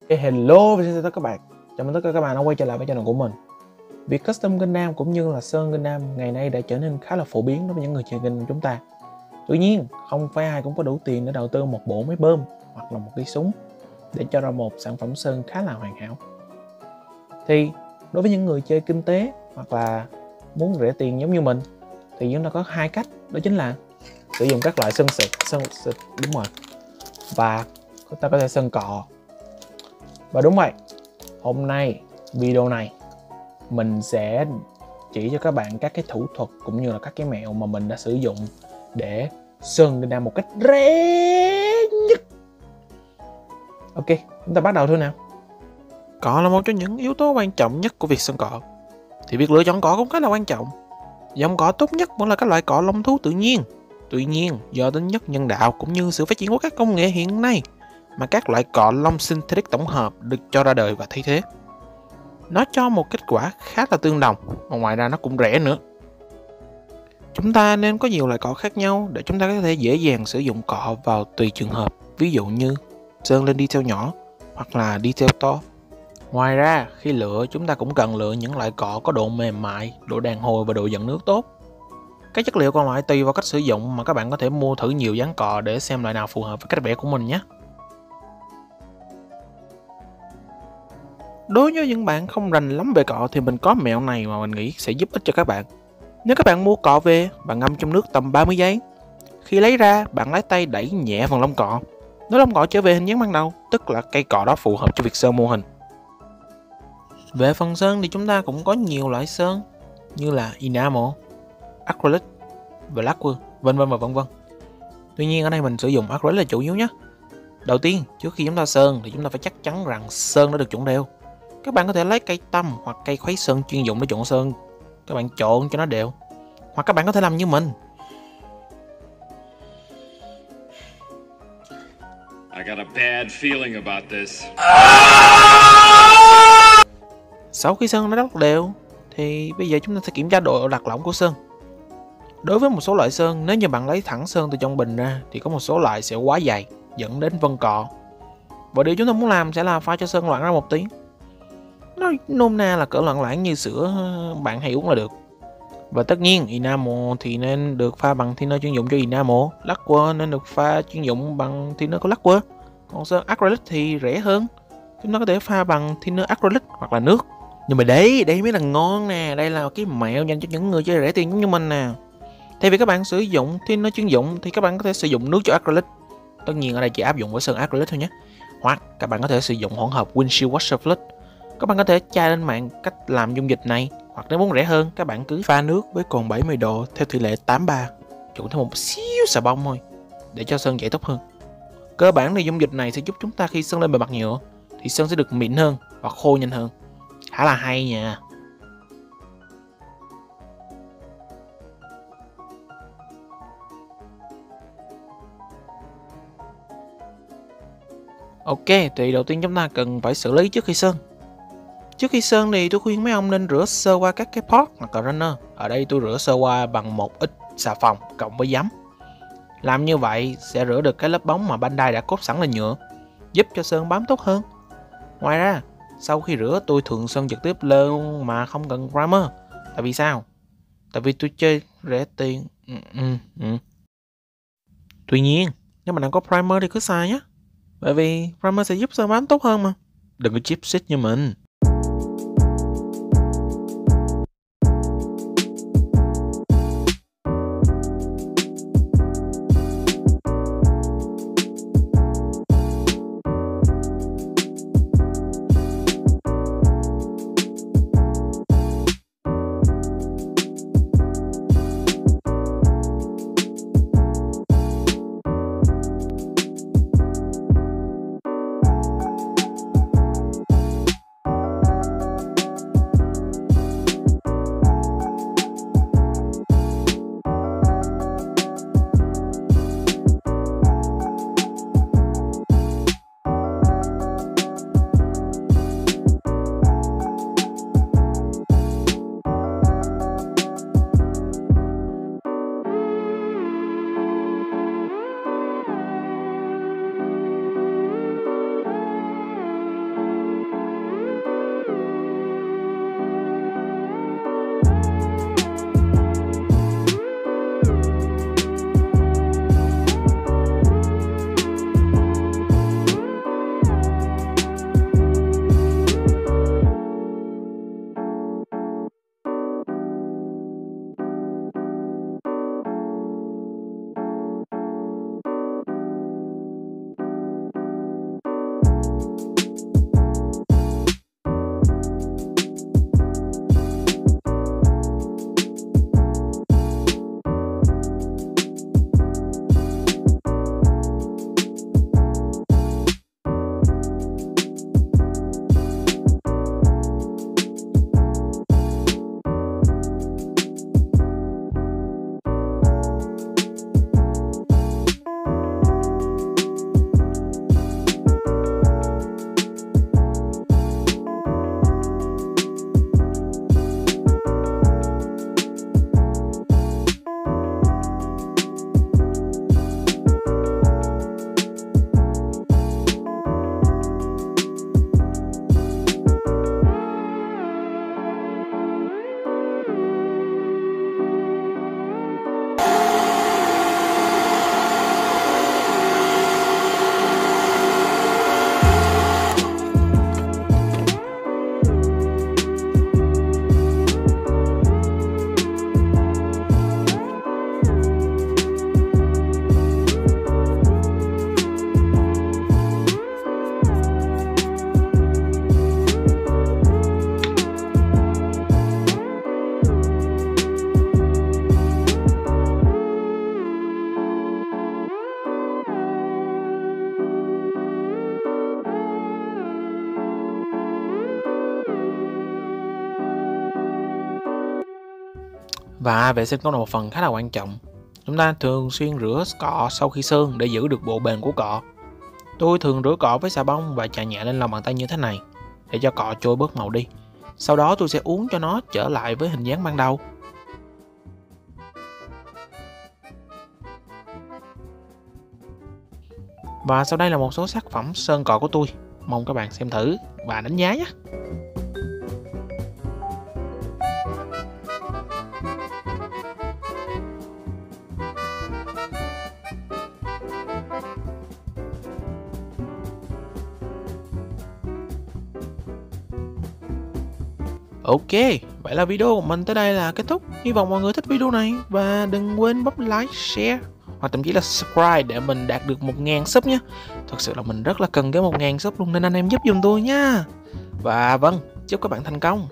Hello và xin chào tất cả các bạn. Chào mừng tất cả các bạn đã quay trở lại với channel của mình. Việc custom Gundam cũng như là sơn Gundam ngày nay đã trở nên khá là phổ biến đối với những người chơi Gundam chúng ta. Tuy nhiên, không phải ai cũng có đủ tiền để đầu tư một bộ máy bơm hoặc là một cái súng để cho ra một sản phẩm sơn khá là hoàn hảo. Thì đối với những người chơi kinh tế hoặc là muốn rẻ tiền giống như mình thì chúng ta có hai cách, đó chính là sử dụng các loại sơn xịt đúng rồi, và chúng ta có thể sơn cọ. Và đúng vậy, hôm nay video này mình sẽ chỉ cho các bạn các cái thủ thuật cũng như là các cái mẹo mà mình đã sử dụng để sơn Gundam một cách rẻ nhất. Ok, chúng ta bắt đầu thôi nào. Cọ là một trong những yếu tố quan trọng nhất của việc sơn cọ. Thì việc lựa chọn cọ cũng khá là quan trọng. Dòng cọ tốt nhất vẫn là các loại cọ lông thú tự nhiên. Tuy nhiên, do tính chất nhân đạo cũng như sự phát triển của các công nghệ hiện nay mà các loại cọ lông synthetic tổng hợp được cho ra đời và thay thế. Nó cho một kết quả khá là tương đồng, và ngoài ra nó cũng rẻ nữa. Chúng ta nên có nhiều loại cọ khác nhau để chúng ta có thể dễ dàng sử dụng cọ vào tùy trường hợp, ví dụ như sơn lên detail nhỏ hoặc là detail to. Ngoài ra, khi lựa chúng ta cũng cần lựa những loại cọ có độ mềm mại, độ đàn hồi và độ dẫn nước tốt. Các chất liệu còn lại tùy vào cách sử dụng mà các bạn có thể mua thử nhiều dáng cọ để xem loại nào phù hợp với cách vẽ của mình nhé. Đối với những bạn không rành lắm về cọ thì mình có mẹo này mà mình nghĩ sẽ giúp ích cho các bạn. Nếu các bạn mua cọ về, bạn ngâm trong nước tầm 30 giây. Khi lấy ra, bạn lấy tay đẩy nhẹ phần lông cọ. Nếu lông cọ trở về hình dáng ban đầu, tức là cây cọ đó phù hợp cho việc sơn mô hình. Về phần sơn thì chúng ta cũng có nhiều loại sơn như là enamel, acrylic, lacquer, vân vân và vân vân. Tuy nhiên ở đây mình sử dụng acrylic là chủ yếu nhé. Đầu tiên, trước khi chúng ta sơn thì chúng ta phải chắc chắn rằng sơn đã được trộn đều. Các bạn có thể lấy cây tăm hoặc cây khuấy sơn chuyên dụng để trộn sơn. Các bạn trộn cho nó đều. Hoặc các bạn có thể làm như mình. I got a bad feeling about this. Sau khi sơn đã rất đều thì bây giờ chúng ta sẽ kiểm tra độ đặc lỏng của sơn. Đối với một số loại sơn, nếu như bạn lấy thẳng sơn từ trong bình ra thì có một số loại sẽ quá dày, dẫn đến vân cọ. Và điều chúng ta muốn làm sẽ là pha cho sơn loãng ra một tí. Nó nôm na là cỡ loãng loãng như sữa bạn hay uống là được. Và tất nhiên enamel thì nên được pha bằng thinner chuyên dụng cho enamel, lacquer nên được pha chuyên dụng bằng thinner của lacquer. Còn sơn acrylic thì rẻ hơn, chúng ta có thể pha bằng thinner acrylic hoặc là nước. Nhưng mà đây mới là ngon nè, đây là cái mẹo dành cho những người chơi rẻ tiền giống như mình nè. Thay vì các bạn sử dụng thinner chuyên dụng thì các bạn có thể sử dụng nước cho acrylic. Tất nhiên ở đây chỉ áp dụng với sơn acrylic thôi nhé. Hoặc các bạn có thể sử dụng hỗn hợp windshield washer fluid. Các bạn có thể tra lên mạng cách làm dung dịch này. Hoặc nếu muốn rẻ hơn, các bạn cứ pha nước với cồn 70 độ theo tỷ lệ 83, trộn thêm một xíu xà bông thôi để cho sơn chảy tốt hơn. Cơ bản thì dung dịch này sẽ giúp chúng ta khi sơn lên bề mặt nhựa thì sơn sẽ được mịn hơn và khô nhanh hơn. Khá là hay nha. Ok, thì đầu tiên chúng ta cần phải xử lý trước khi sơn. Trước khi sơn thì tôi khuyên mấy ông nên rửa sơ qua các cái pot hoặc là runner. Ở đây tôi rửa sơ qua bằng một ít xà phòng cộng với giấm. Làm như vậy sẽ rửa được cái lớp bóng mà Bandai đã cốt sẵn lên nhựa, giúp cho sơn bám tốt hơn. Ngoài ra, sau khi rửa tôi thường sơn trực tiếp luôn mà không cần primer. Tại vì sao? Tại vì tôi chơi rẻ tiền. Tuy nhiên, nếu mà đang có primer thì cứ xài nhé. Bởi vì primer sẽ giúp sơn bám tốt hơn mà. Đừng có cheap shit như mình. Và vệ sinh cũng là một phần khá là quan trọng. Chúng ta thường xuyên rửa cọ sau khi sơn để giữ được độ bền của cọ. Tôi thường rửa cọ với xà bông và chà nhẹ lên lòng bàn tay như thế này để cho cọ trôi bớt màu đi. Sau đó tôi sẽ uốn cho nó trở lại với hình dáng ban đầu. Và sau đây là một số sản phẩm sơn cọ của tôi. Mong các bạn xem thử và đánh giá nhé. Ok, vậy là video của mình tới đây là kết thúc. Hy vọng mọi người thích video này và đừng quên bấm like, share hoặc thậm chí là subscribe để mình đạt được 1000 sub nhé. Thật sự là mình rất là cần cái 1000 sub luôn nên anh em giúp giùm tôi nha. Và vâng, chúc các bạn thành công.